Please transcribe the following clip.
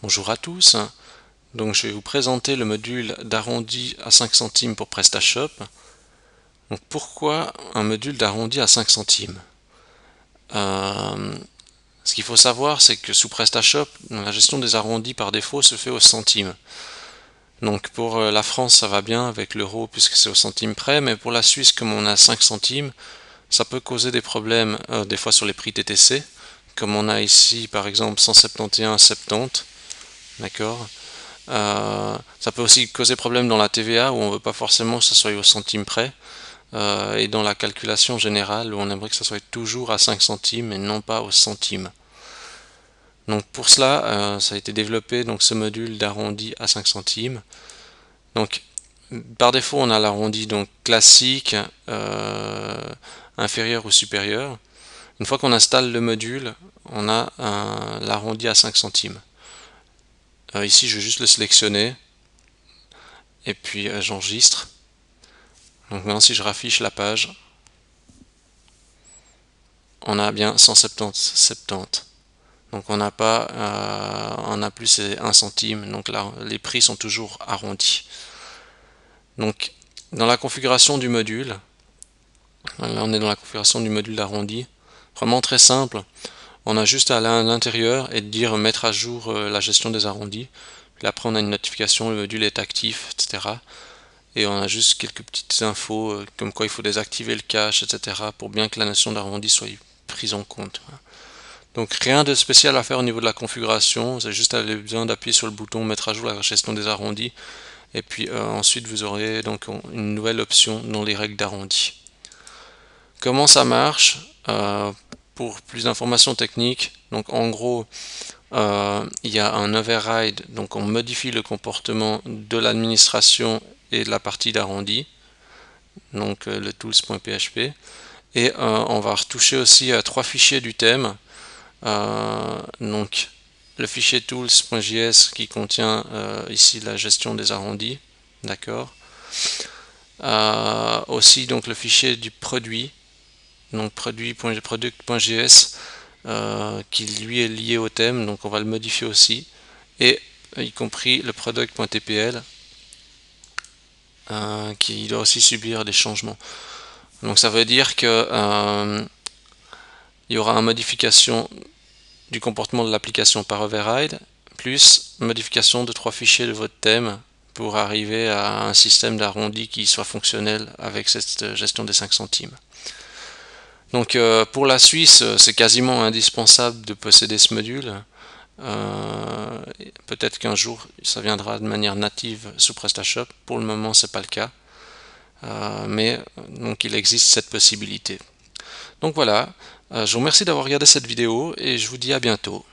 Bonjour à tous. Donc je vais vous présenter le module d'arrondi à 5 centimes pour PrestaShop. Donc pourquoi un module d'arrondi à 5 centimes? Ce qu'il faut savoir, c'est que sous PrestaShop, la gestion des arrondis par défaut se fait au centime. Donc pour la France, ça va bien avec l'euro puisque c'est au centime près, mais pour la Suisse, comme on a 5 centimes, ça peut causer des problèmes des fois sur les prix TTC, comme on a ici par exemple 171,70, d'accord? Ça peut aussi causer problème dans la TVA où on veut pas forcément que ça soit au centime près, et dans la calculation générale où on aimerait que ça soit toujours à 5 centimes et non pas au centime. Donc pour cela, ça a été développé donc ce module d'arrondi à 5 centimes. Donc par défaut, on a l'arrondi donc classique, inférieur ou supérieur. Une fois qu'on installe le module, on a l'arrondi à 5 centimes. Ici, je vais juste le sélectionner et puis j'enregistre. Donc maintenant, si je raffiche la page, on a bien 170,70. Donc on n'a pas, on n'a plus ces 1 centime. Donc là, les prix sont toujours arrondis. Donc dans la configuration du module, là on est dans la configuration du module arrondi. Vraiment très simple. On a juste à aller à l'intérieur et dire mettre à jour la gestion des arrondis. Puis après on a une notification, le module est actif, etc. Et on a juste quelques petites infos comme quoi il faut désactiver le cache, etc. pour bien que la notion d'arrondi soit prise en compte. Donc rien de spécial à faire au niveau de la configuration, c'est juste besoin d'appuyer sur le bouton mettre à jour la gestion des arrondis et puis ensuite vous aurez donc une nouvelle option dans les règles d'arrondi. Comment ça marche? Pour plus d'informations techniques, donc en gros il y a un override, donc on modifie le comportement de l'administration et de la partie d'arrondi, donc le tools.php, et on va retoucher aussi à 3 fichiers du thème. Donc le fichier tools.js qui contient ici la gestion des arrondis, d'accord. Aussi donc le fichier du produit, donc product.js qui lui est lié au thème, donc on va le modifier aussi, et y compris le product.tpl qui doit aussi subir des changements. Donc ça veut dire que il y aura une modification du comportement de l'application par override, plus modification de 3 fichiers de votre thème pour arriver à un système d'arrondi qui soit fonctionnel avec cette gestion des 5 centimes. Donc pour la Suisse, c'est quasiment indispensable de posséder ce module. Peut-être qu'un jour ça viendra de manière native sous PrestaShop. Pour le moment, c'est pas le cas. Mais donc il existe cette possibilité. Donc voilà, je vous remercie d'avoir regardé cette vidéo et je vous dis à bientôt.